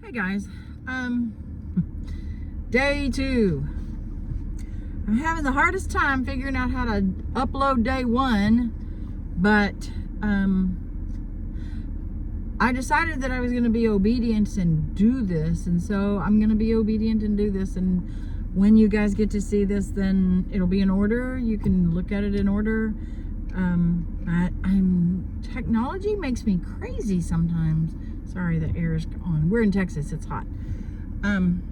Hey guys, day 2. I'm having the hardest time figuring out how to upload day 1, but I decided that I was going to be obedient and do this, and so I'm going to be obedient and do this. And when you guys get to see this, then it'll be in order. You can look at it in order. Technology makes me crazy sometimes. Sorry, the air is on. We're in Texas. It's hot. And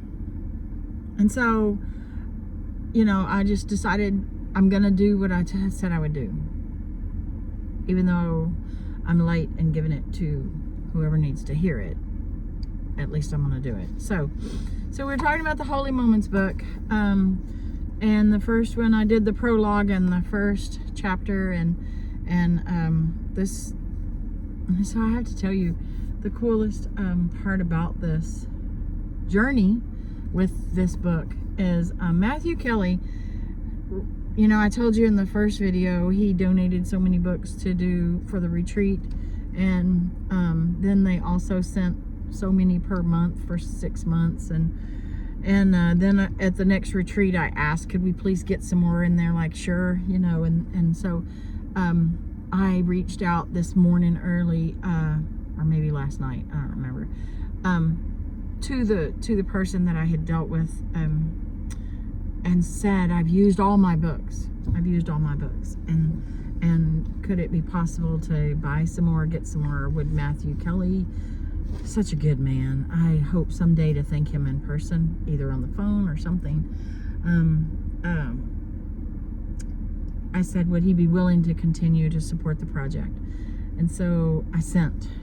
so, I just decided I'm going to do what I said I would do. Even though I'm late and giving it to whoever needs to hear it. At least I'm going to do it. So we're talking about the Holy Moments book. And the first one, I did the prologue and the first chapter. So I have to tell you, the coolest part about this journey with this book is Matthew Kelly. I told you in the first video he donated so many books to do for the retreat, and then they also sent so many per month for 6 months, and then at the next retreat I asked, could we please get some more in there? Like, sure, and so I reached out this morning early, or maybe last night, I don't remember, to the person that I had dealt with, and said, I've used all my books, and could it be possible to buy some more, get some more? Would Matthew Kelly, such a good man, I hope someday to thank him in person, either on the phone or something. I said, would he be willing to continue to support the project? And so I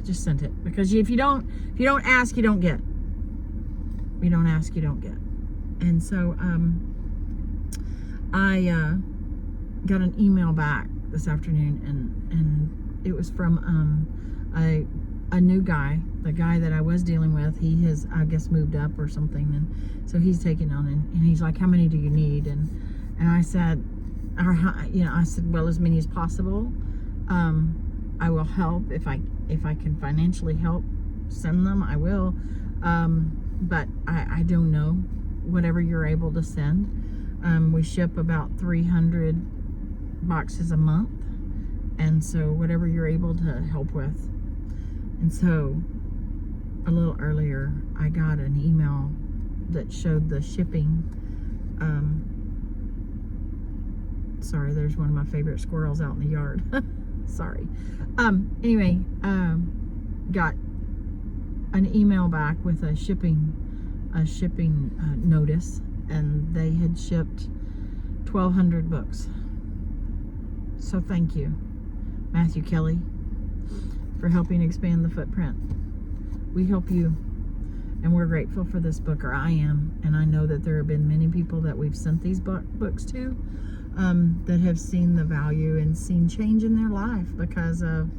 just sent it, because if you don't ask, you don't get. You don't ask, you don't get. And so I got an email back this afternoon, and it was from a new guy, the guy that I was dealing with. He has, I guess, moved up or something, and so he's taking on, and he's like, how many do you need? And I said, well, as many as possible. I will help if I can financially help send them, I will. But I don't know, whatever you're able to send. We ship about 300 boxes a month, and so whatever you're able to help with. And so a little earlier I got an email that showed the shipping. Sorry, there's one of my favorite squirrels out in the yard. Sorry. Anyway, got an email back with a shipping notice, and they had shipped 1,200 books. So thank you, Matthew Kelly, for helping expand the footprint. We help you, and we're grateful for this book, or I am, and I know that there have been many people that we've sent these books to, that have seen the value and seen change in their life because of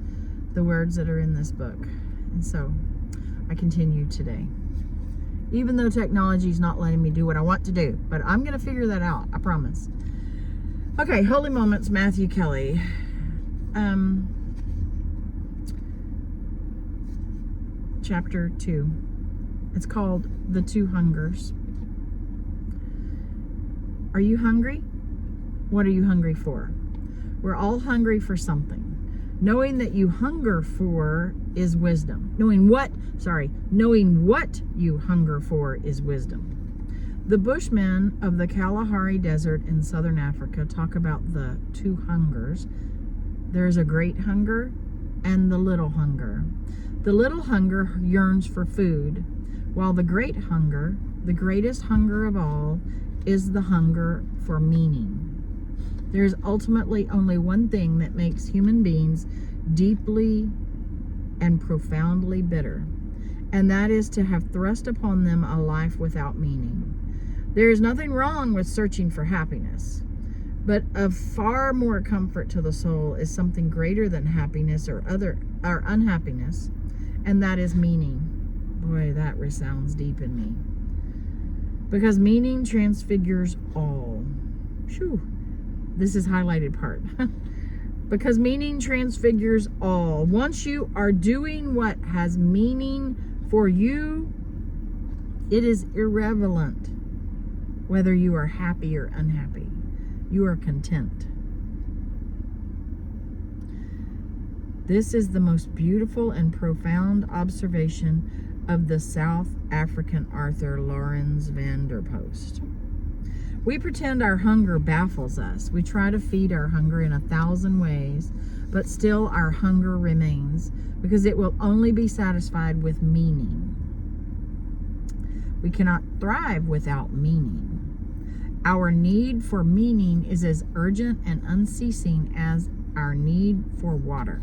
the words that are in this book. And so I continue today, even though technology is not letting me do what I want to do, but I'm going to figure that out, I promise. Okay, Holy Moments, Matthew Kelly. Chapter 2. It's called The Two Hungers. Are you hungry? What are you hungry for? We're all hungry for something. Knowing that you hunger for is wisdom. Knowing what you hunger for is wisdom. The Bushmen of the Kalahari Desert in southern Africa talk about the two hungers. There's a great hunger and the little hunger. The little hunger yearns for food, while the great hunger, the greatest hunger of all, is the hunger for meaning. There is ultimately only one thing that makes human beings deeply and profoundly bitter, and that is to have thrust upon them a life without meaning. There is nothing wrong with searching for happiness, but of far more comfort to the soul is something greater than happiness or unhappiness, and that is meaning. Boy, that resounds deep in me. Because meaning transfigures all. Phew. This is highlighted part. Because meaning transfigures all. Once you are doing what has meaning for you, It is irrelevant whether you are happy or unhappy. You are content. This is the most beautiful and profound observation of the South African author Laurens van der Post. We pretend our hunger baffles us. We try to feed our hunger in 1,000 ways, but still our hunger remains because it will only be satisfied with meaning. We cannot thrive without meaning. Our need for meaning is as urgent and unceasing as our need for water.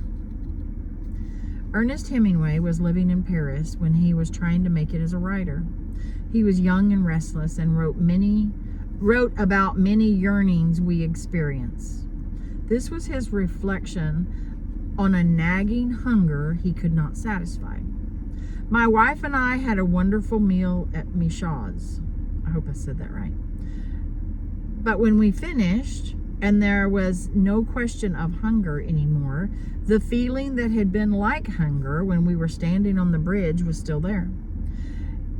Ernest Hemingway was living in Paris when he was trying to make it as a writer. He was young and restless and wrote about many yearnings we experience. This was his reflection on a nagging hunger he could not satisfy. My wife and I had a wonderful meal at Michaud's. I hope I said that right. But when we finished, and there was no question of hunger anymore, the feeling that had been like hunger when we were standing on the bridge was still there.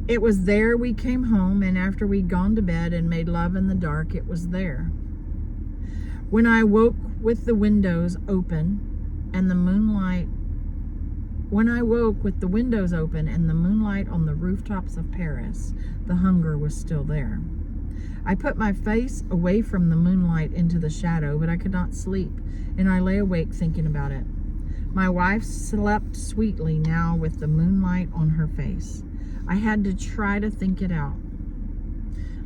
It was there we came home, and after we'd gone to bed and made love in the dark, it was there. When I woke with the windows open and the moonlight on the rooftops of Paris, the hunger was still there. I put my face away from the moonlight into the shadow, but I could not sleep, and I lay awake thinking about it. My wife slept sweetly now with the moonlight on her face. I had to try to think it out.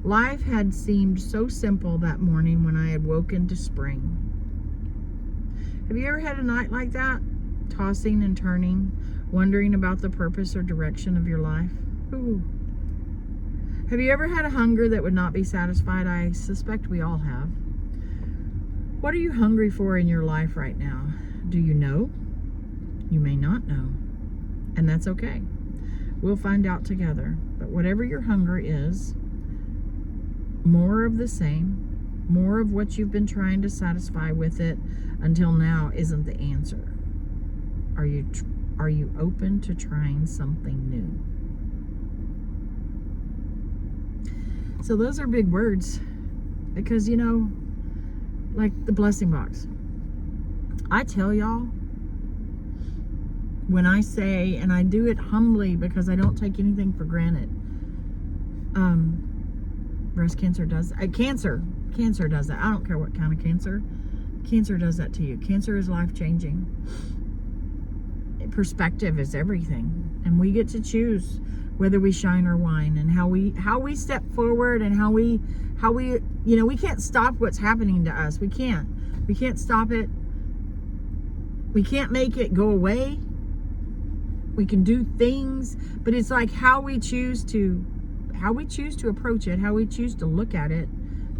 Life had seemed so simple that morning when I had woken to spring. Have you ever had a night like that? Tossing and turning, wondering about the purpose or direction of your life? Ooh. Have you ever had a hunger that would not be satisfied? I suspect we all have. What are you hungry for in your life right now? Do you know? You may not know. And that's okay. We'll find out together. But whatever your hunger is, more of the same, more of what you've been trying to satisfy with it until now isn't the answer. Are you open to trying something new? So those are big words because, like the blessing box. I tell y'all, when I say, and I do it humbly because I don't take anything for granted, breast cancer does, cancer does that. I don't care what kind of cancer. Cancer does that to you. Cancer is life-changing. Perspective is everything, and we get to choose whether we shine or whine, and how we step forward, and how we we can't stop what's happening to us. We can't stop it. We can't make it go away. We can do things, but it's like how we choose to approach it, how we choose to look at it.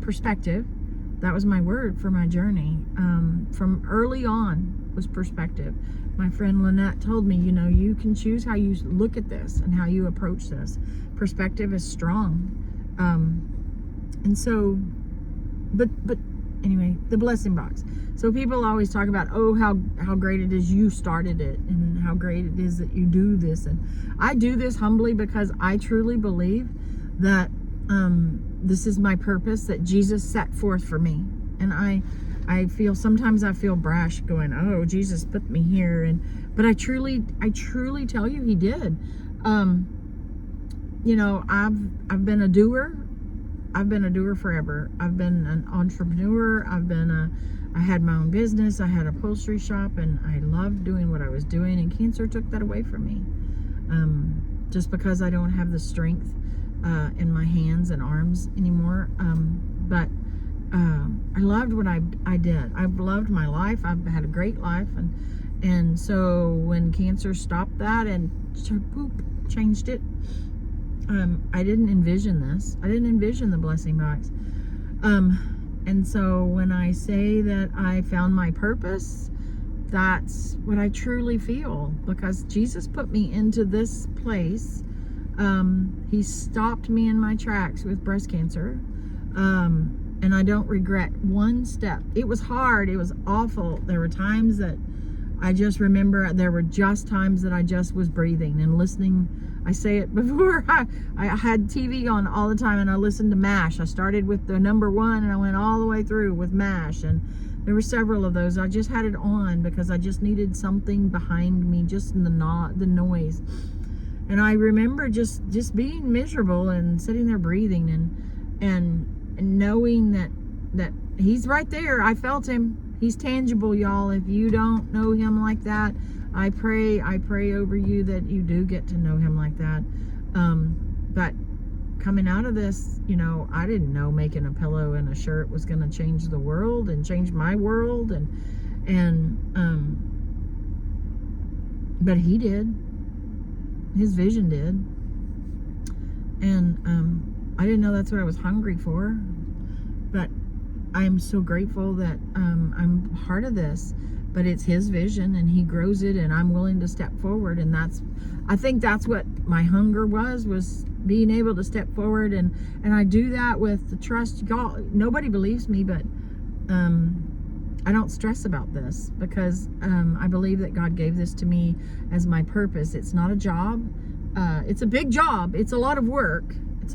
Perspective. That was my word for my journey. From early on was perspective. My friend Lynette told me, you can choose how you look at this and how you approach this. Perspective is strong. And so, but anyway, the blessing box. So people always talk about, how great it is you started it, and how great it is that you do this. And I do this humbly because I truly believe that this is my purpose that Jesus set forth for me. And sometimes I feel brash going, Jesus put me here. But I truly tell you, he did. I've been a doer. I've been a doer forever. I've been an entrepreneur. I had my own business. I had a upholstery shop, and I loved doing what I was doing, and cancer took that away from me. Just because I don't have the strength in my hands and arms anymore. But I loved what I did. I've loved my life. I've had a great life. And so when cancer stopped that and changed it, I didn't envision this. I didn't envision the blessing box. And so when I say that I found my purpose, that's what I truly feel, because Jesus put me into this place. He stopped me in my tracks with breast cancer. And I don't regret one step. It was hard. It was awful. There were times that I just remember, there were just times that I just was breathing and listening I say it before. I had TV on all the time, and I listened to MASH. I started with the number 1, and I went all the way through with MASH, and there were several of those. I just had it on because I just needed something behind me, just in the noise. And I remember just being miserable and sitting there breathing and knowing that he's right there. I felt him. He's tangible, y'all. If you don't know him like that, I pray over you that you do get to know him like that. But coming out of this, you know, I didn't know making a pillow and a shirt was going to change the world and change my world, but he did. His vision did. And I didn't know that's what I was hungry for, but I'm so grateful that I'm part of this. But it's his vision, and he grows it, and I'm willing to step forward. And I think that's what my hunger was being able to step forward, and I do that with the trust. Y'all, nobody believes me, but I don't stress about this because I believe that God gave this to me as my purpose. It's not a job. It's a big job. It's a lot of work. But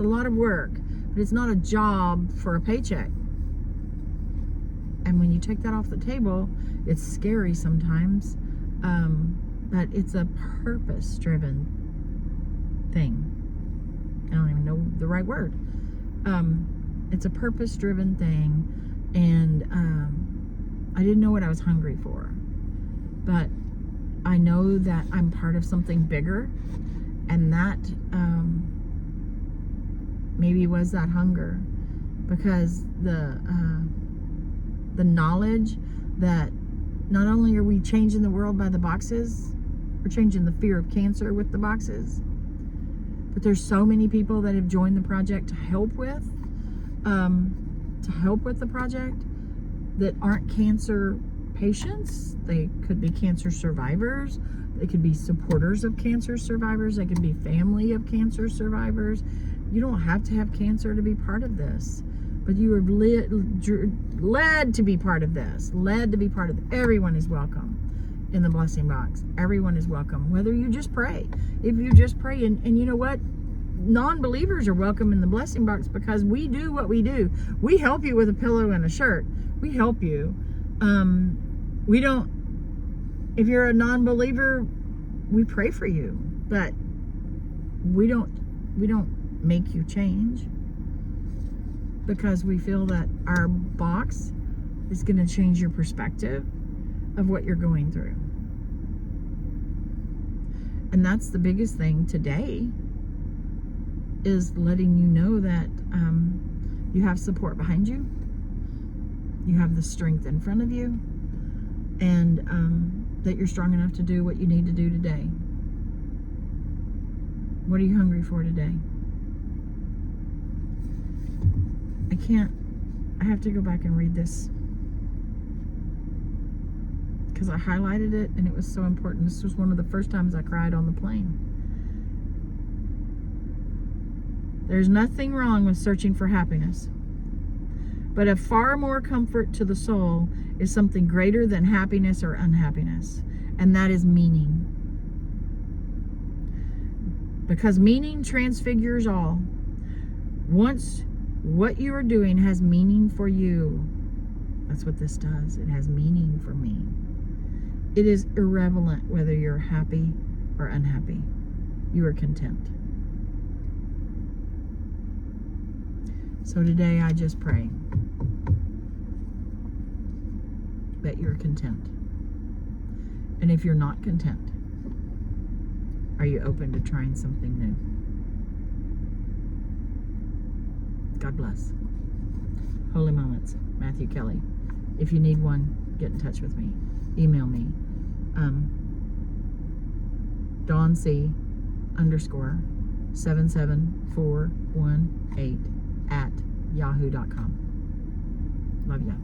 it's not a job for a paycheck. And when you take that off the table, it's scary sometimes, but it's a purpose-driven thing. I don't even know the right word. It's a purpose-driven thing, and I didn't know what I was hungry for, but I know that I'm part of something bigger, and that maybe was that hunger, because the knowledge that not only are we changing the world by the boxes, we're changing the fear of cancer with the boxes, but there's so many people that have joined the project to help with the project that aren't cancer patients. They could be cancer survivors. They could be supporters of cancer survivors. They could be family of cancer survivors. You don't have to have cancer to be part of this, but you are led to be part of this. Everyone is welcome in the blessing box. Everyone is welcome, whether you just pray. If you just pray, and you know what? Non-believers are welcome in the blessing box, because we do what we do. We help you with a pillow and a shirt. We help you. We don't, if you're a non-believer, we pray for you, but we don't make you change, because we feel that our box is going to change your perspective of what you're going through. And that's the biggest thing today, is letting you know that you have support behind you, you have the strength in front of you, and that you're strong enough to do what you need to do today. What are you hungry for today? I have to go back and read this, because I highlighted it and it was so important. This was one of the first times I cried on the plane. There's nothing wrong with searching for happiness, but a far more comfort to the soul is something greater than happiness or unhappiness, and that is meaning. Because meaning transfigures all. Once what you are doing has meaning for you, that's what this does. It has meaning for me. It is irrelevant whether you're happy or unhappy. You are content. So today I just pray that you're content. And if you're not content, are you open to trying something new? God bless. Holy Moments, Matthew Kelly. If you need one, get in touch with me. Email me. DawnC_77418 at yahoo.com. Love ya.